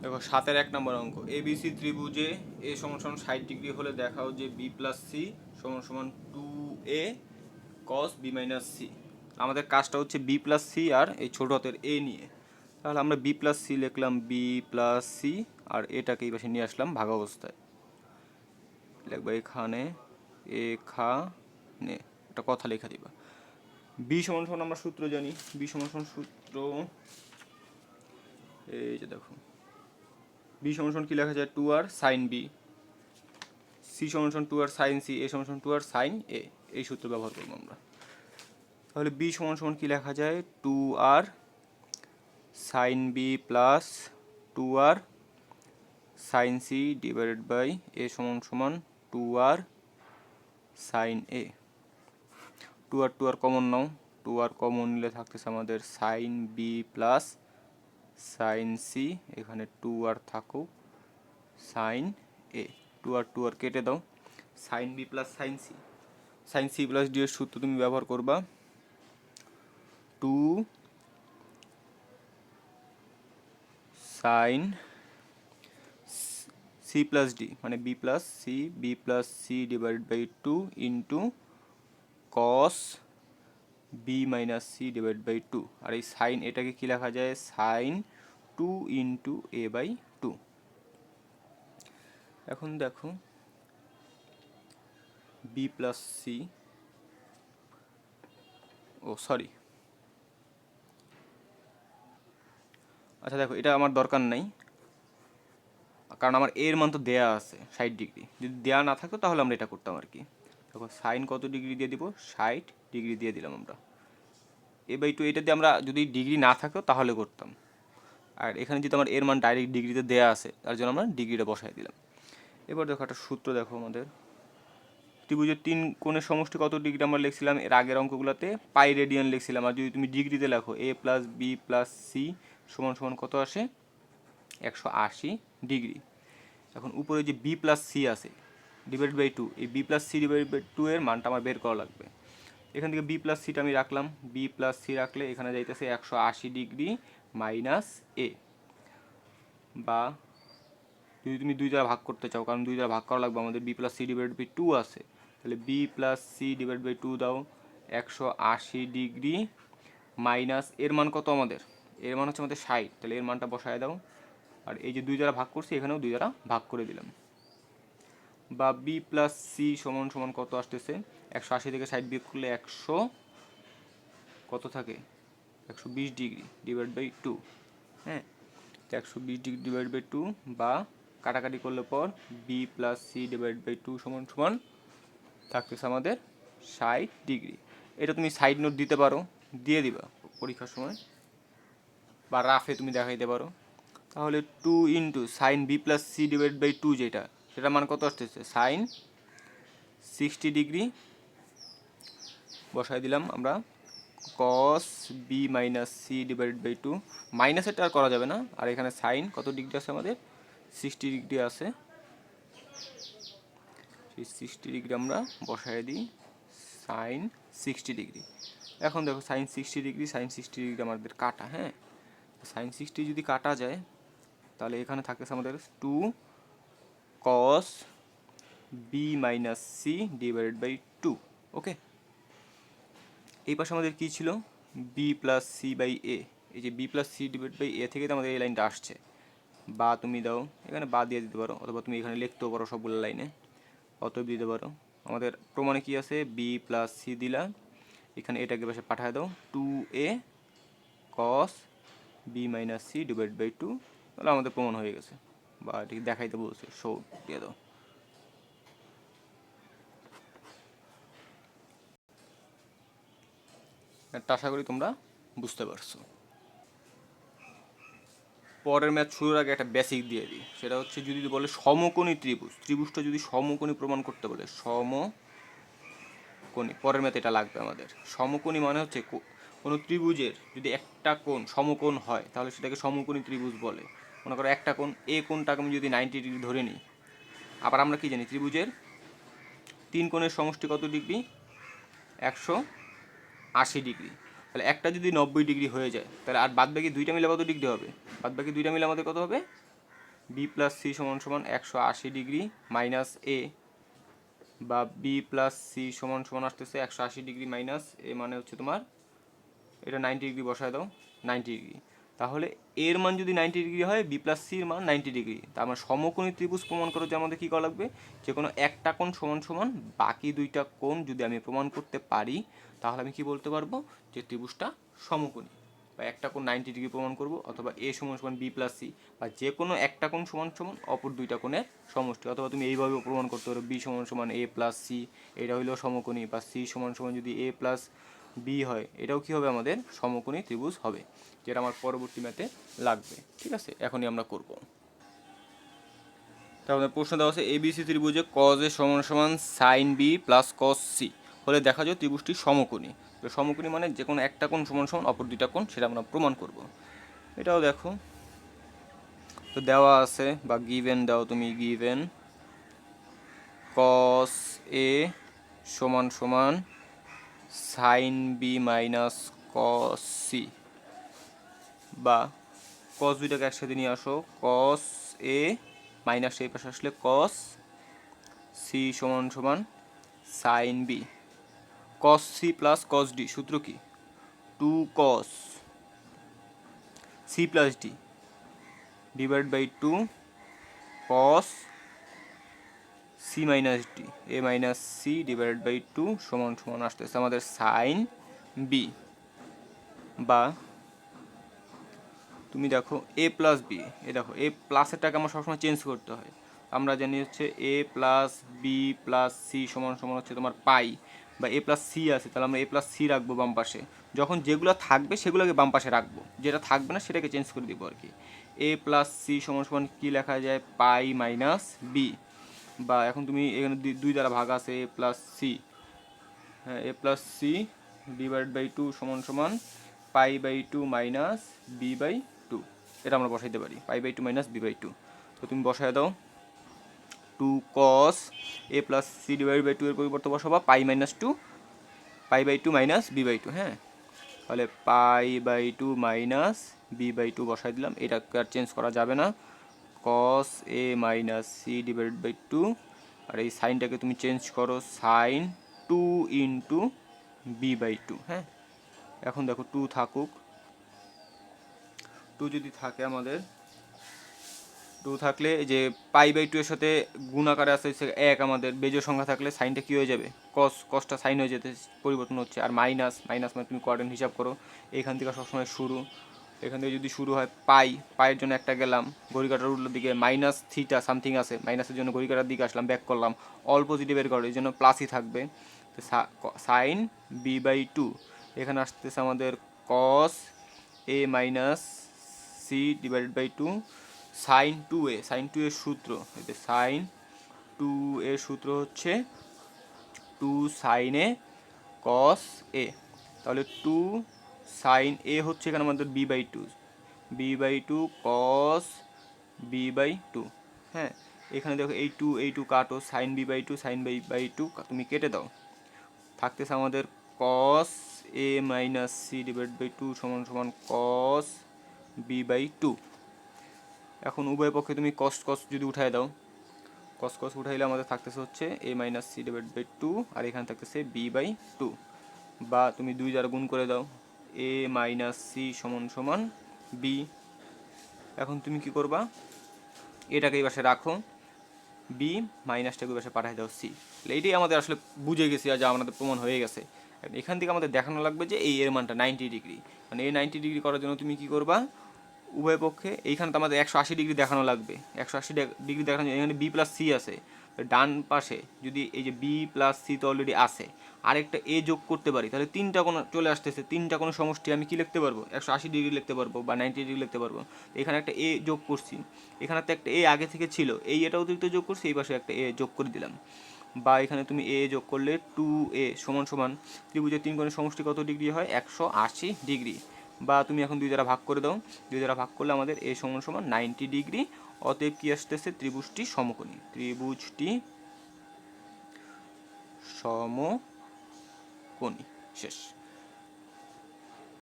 দেখো 7-এর 1 নম্বর অঙ্ক, এবিসি ত্রিভুজে এ সমান সমান 60 ডিগ্রি হলে দেখাও যে বি প্লাস সি সমান সমান 2a cos B minus C. আমাদের কাজটা হচ্ছে বি প্লাস সি আর এই ছোট হাতের এ নিয়ে। তাহলে আমরা বি প্লাস সি লিখলাম বি প্লাস সি, আর এটাকে এই পাশে নিয়ে আসলাম ভাগ অবস্থায়। লিখবা এখানে এখানে একটা কথা লেখা দিবা। বি সমান সমান আমরা সূত্র জানি, বি সমান সমান সূত্র এই যে দেখো, বি সমান সমান কী লেখা যায়, 2r সাইন বি, সি সমান সমান 2r সাইন সি, এ সমান সমান 2r সাইন এ। এই সূত্র ব্যবহার করবো আমরা। তাহলে বি সমান সমান কী লেখা যায়, 2r sine B plus 2r sine C divided by A সমান সমান 2r sine A. 2r common নাও, 2r কমন নিলে থাকতেছে আমাদের sine B plus sine C, এখানে 2r থাকুক সাইন এ। 2r কেটে দাও, sine B plus sine C, sine C plus D এর সূত্র তুমি ব্যবহার করবা, 2 সাইন সি প্লাস ডি মানে B plus C divided by 2 into cos B minus C divide by 2। আর এই সাইন এটাকে কী লেখা যায়, সাইন 2 ইন্টু এ বাই 2। এখন দেখো বি প্লাস সি, ও সরি, আচ্ছা দেখো এটা আমার দরকার নাই, কারণ আমার এর মান তো দেয়া আছে 60 ডিগ্রি। যদি দেয়া না থাকতো তাহলে আমরা এটা করতাম আর কি। দেখো সাইন কত ডিগ্রি দিয়ে দিব, 60 ডিগ্রি দিয়ে দিলাম আমরা। এ বাই 2 এটা দিয়ে আমরা যদি ডিগ্রি না থাকতো তাহলে করতাম, আর এখানে যদি আমার এর মান ডাইরেক্ট ডিগ্রিতে দেয়া আছে তার জন্য আমরা ডিগ্রিটা বসাই দিলাম। এবার দেখো একটা সূত্র দেখো, আমাদের ত্রিভুজের 3 কোণের সমষ্টি কত ডিগ্রি আমরা লিখছিলাম এর আগের অঙ্কগুলোতে পাই রেডিয়ান লিখছিলাম। আর যদি তুমি ডিগ্রিতে লেখো A plus B plus C সমান সমান কত আসে, 180 ডিগ্রি। এখন উপরে যে বি প্লাস সি আছে ডিভাইড বাই 2, এই B plus C divide by 2 এর মানটা আমার বের করা লাগবে। এখান থেকে বি প্লাস সিটা আমি রাখলাম, বি প্লাস সি রাখলে এখানে যাইতেছে 180 ডিগ্রি মাইনাস এ, বা যদি তুমি 2 দ্বারা ভাগ করতে চাও, কারণ 2 দ্বারা ভাগ করা লাগবে, আমাদের B plus C divide by 2 আছে, তাহলে B plus C divide by 2 দাও, 180 ডিগ্রি মাইনাস এর মান কত আমাদের, এর মান হচ্ছে আমাদের 60, তাহলে এর মানটা বসায় দাও। আর এই যে 2 দ্বারা ভাগ করছি এখানেও 2 দ্বারা ভাগ করে দিলাম, বা বি প্লাস সি সমান সমান কত আসতেছে, 180 থেকে 60 বিয়োগ করলে 100 কত থাকে, 120 ডিগ্রি ডিভাইড বাই 2। হ্যাঁ, 120 ডিগ্রি ডিভাইড বাই 2, বা কাটাকাটি করলে পর B plus C divide by 2 সমান সমান থাকতেছে আমাদের 60 ডিগ্রি। এটা তুমি সাইড নোট দিতে পারো, দিয়ে দিবা পরীক্ষার সময়, বা রাফে তুমি দেখাইতে পারো। তাহলে 2 into sine B plus C divide by 2 যেটা, সেটা মান কত আসতেছে, সাইন 60 ডিগ্রি বসাই দিলাম আমরা, cos B minus C divide by 2, minus এটা আর করা যাবে না, আর এখানে সাইন কত ডিগ্রি আছে আমাদের, 60 ডিগ্রি আছে, সেই 60 ডিগ্রি আমরা বসাই দিই, সাইন 60 ডিগ্রি। এখন দেখো সাইন 60 ডিগ্রি, সাইন 60 ডিগ্রি আমাদের কাটা, হ্যাঁ, সাইন 60 যদি কাটা যায় তাহলে এখানে থাকতেছে আমাদের 2 cos B minus C divided by 2। Okay, এই পাশে আমাদের কী ছিল, B plus C by A, এই যে B plus C divide by A থেকে তো আমাদের এই লাইনটা আসছে, বা তুমি দাও এখানে বা দিয়ে দিতে পারো, অথবা তুমি এখানে লিখতেও পারো সবগুলো লাইনে, অতএব দিতে পারো। আমাদের প্রমাণে কি আছে, বি প্লাস সি দিলা, এখানে এটাকে পাশে পাঠায় দাও, 2a cos B minus C divide by 2, তাহলে আমাদের প্রমাণ হয়ে গেছে, বা এটি দেখাইতে বলছে, শো দিয়ে দাও। একটা আশা করি তোমরা বুঝতে পারছো। পরের ম্যাথ শুরুর আগে একটা বেসিক দিয়ে দিই, সেটা হচ্ছে যদি বলে সমকোণী ত্রিভুজ, ত্রিভুজটা যদি সমকোণী প্রমাণ করতে বলে, সমকোণী, পরের ম্যাথ এটা লাগবে আমাদের। সমকোণী মানে হচ্ছে কোনো ত্রিভুজের যদি একটা কোণ সমকোণ হয় তাহলে সেটাকে সমকোণী ত্রিভুজ বলে। মনে করো একটা কোণ, এ কোণটাকে আমি যদি 90 ডিগ্রি ধরে নিই, আবার আমরা কি জানি ত্রিভুজের 3 কোণের সমষ্টি কত ডিগ্রি, 180 ডিগ্রি। তাহলে একটা যদি 90 ডিগ্রি হয়ে যায় তাহলে আর বাদ বাকি দুইটা মিলে কত ডিগ্রি হবে, বাদ বাকি দুইটা মিলে আমাদের কত হবে, বি প্লাস সি সমান সমান 180 ডিগ্রি মাইনাস এ, বা বি প্লাস সি সমান সমান আসতেছে 180 ডিগ্রি মাইনাস এ, মানে হচ্ছে তোমার এটা 90 ডিগ্রি বসায় দাও, 90 ডিগ্রি। তাহলে এর মান যদি 90 ডিগ্রি হয়, বি প্লাস সির মান 90 ডিগ্রি, তার মানে সমকোণী ত্রিভুজ প্রমাণ করার জন্য আমাদের কী করা লাগবে, যে কোনো একটা কোণ সমান সমান বাকি দুইটা কোণ যদি আমি প্রমাণ করতে পারি, তাহলে আমি কি বলতে পারবো যে ত্রিভুজটা সমকোণী। বা একটা কোণ 90 ডিগ্রি প্রমাণ করব, অথবা এ সমান সমান বি প্লাস সি, বা যে কোনো একটা কোণ সমান সমান অপর দুইটা কোণের সমষ্টি। অথবা তুমি এইভাবেও প্রমাণ করতে পারো, বি সমান সমান এ প্লাস সি, এটা হইলো সমকোণী, বা সি সমান সমান যদি এ প্লাস বি হয়, এটাও কী হবে, আমাদের সমকোণী ত্রিভুজ হবে, যেটা আমার পরবর্তী ম্যাথে লাগবে। ঠিক আছে, এখনই আমরা করব। তাহলে প্রশ্ন দেওয়া আছে এবিসি ত্রিভুজে কজ এ সমান সমান sine B plus cos C হলে দেখা যায় ত্রিভুজটি সমকোণী। তো সমকোণী মানে যে কোনো একটা কোণ সমান সমান অপর দুইটা কোণ, সেটা আমরা প্রমাণ করব। এটাও দেখো, তো দেওয়া আছে বা গিভেন দাও তুমি, গিভেন কস এ সমান সমান sine B minus cos C, বা কস দুইটাকে একসাথে নিয়ে আসো, কস এ মাইনাস এই পাশে আসলে কস সি সমান সমান sine B. Cos C plus cos D সূত্র কি, 2 cos C plus D divide by 2 cos C minus D A minus C divide by 2 সমান সমান আসতেছে আমাদের সাইন বি। বা তুমি দেখো এ প্লাস বি, এ দেখো এ প্লাসেরটাকে আমার সবসময় চেঞ্জ করতে হয়। আমরা জানি হচ্ছে এ প্লাস বি প্লাস সি সমান সমান হচ্ছে তোমার পাই, বা এ প্লাস সি আছে, তাহলে আমরা এ প্লাস সি রাখবো বাম পাশে। যখন যেগুলো থাকবে সেগুলোকে বাম পাশে রাখবো, যেটা থাকবে না সেটাকে চেঞ্জ করে দিব আর কি। এ প্লাস সি সমান সমান কী লেখা যায়, পাই মাইনাস বি। বা এখন তুমি এখানে দুই দ্বারা ভাগ আছে এ প্লাস সি, হ্যাঁ A plus C divide by 2 সমান সমান pi by 2 minus B by 2, এটা আমরা বসাইতে পারি, pi by 2 minus B by 2। তো তুমি বসাই দাও 2 cos A plus C divide by 2 এর পরিবর্তে বসাবা pi minus 2, pi by 2 minus B by 2, হ্যাঁ তাহলে pi by 2 minus B by 2 বসাই দিলাম, এটাকে আর চেঞ্জ করা যাবে না, কস A minus C divide by 2, আর এই সাইনটাকে তুমি চেঞ্জ করো সাইন 2 ইন্টু বি বাই 2, হ্যাঁ এখন দেখো 2 থাকুক, 2 যদি থাকে আমাদের, 2 থাকলে যে পাই বাই 2 এর সাথে গুণ আকারে আছে হচ্ছে 1, আমাদের বেজোড় সংখ্যা থাকলে সাইনটা কী হয়ে যাবে, কসটা সাইন হয়ে যেতে পরিবর্তন হচ্ছে। আর মাইনাস মানে তুমি কোয়াড্রেন্ট হিসাব করো, এইখান থেকে সবসময় শুরু, এখান থেকে যদি শুরু হয় পায়ের জন্য একটা গেলাম, ঘড়ি কাটার উল্টোর দিকে মাইনাস থিটা সামথিং আছে, মাইনাসের জন্য ঘড়ি কাটার দিকে আসলাম, ব্যাক করলাম, অল পজিটিভের কারণে এই জন্য প্লাসই থাকবে। তো সাইন বি বাই 2, এখানে আসতেছে আমাদের cos A minus C divided by 2 sine 2a, sine 2 এর সূত্র, এতে সাইন 2 এর সূত্র হচ্ছে 2 সাইন এ কস এ, তাহলে 2 সাইন এ হচ্ছে এখানে আমাদের B by 2, B by 2 cos B by 2, হ্যাঁ এখানে দেখো এই টু কাটো, sine B by 2 sine by 2 তুমি কেটে দাও, থাকতেছে আমাদের cos A minus C divide by 2 সমান সমান কস বি বাই 2। এখন উভয় পক্ষে তুমি কস যদি উঠায় দাও, কস উঠাইলে আমাদের থাকতেছে হচ্ছে এ মাইনাস সি ডিভাইড বাই 2, আর এখানে থাকতেছে বি বাই 2, বা তুমি 2 দ্বারা গুণ করে দাও এ মাইনাস সি সমান সমান বি। এখন তুমি কি করবা, এটাকে এই পাশে রাখো, বি মাইনাসটাকে ওই পাশে পাঠিয়ে দাও সি, এইটাই আমাদের আসলে বুঝে গেছি আর যা আমাদের প্রমাণ হয়ে গেছে। এখান থেকে আমাদের দেখানো লাগবে যে এই এর মানটা 90 ডিগ্রি, মানে এই 90 ডিগ্রি করার জন্য তুমি কি করবা, উভয় পক্ষে এইখানে তো আমাদের 180 ডিগ্রি দেখানো লাগবে, 180 ডিগ্রি দেখানো, এখানে বি প্লাস সি আছে, ডান পাশে যদি এই যে বি প্লাস সি তো অলরেডি আছে, আরেকটা এ যোগ করতে পারি, তাহলে তিনটা কোনো চলে আসতেছে, তিনটা কোনো সমষ্টি আমি কি লিখতে পারবো, 180 ডিগ্রি লিখতে পারবো বা 90 ডিগ্রি লিখতে পারবো। এখানে একটা এ যোগ করছি, এখানে তো একটা এ আগে থেকে ছিল, এই এটা অতিরিক্ত যোগ করছি, এই পাশে একটা এ যোগ করে দিলাম। বা এখানে তুমি এ যোগ করলে 2a সমান সমান ত্রিভুজের তিন কোণের সমষ্টি কত ডিগ্রি হয়, 180 ডিগ্রি। বা তুমি এখন 2 দ্বারা ভাগ করে দাও, 2 দ্বারা ভাগ করলে আমাদের এ সমান সমান 90 ডিগ্রি, অতএব কি আসতেছে, ত্রিভুজটি সমকোণী, ত্রিভুজটি সমকোণী, শেষ।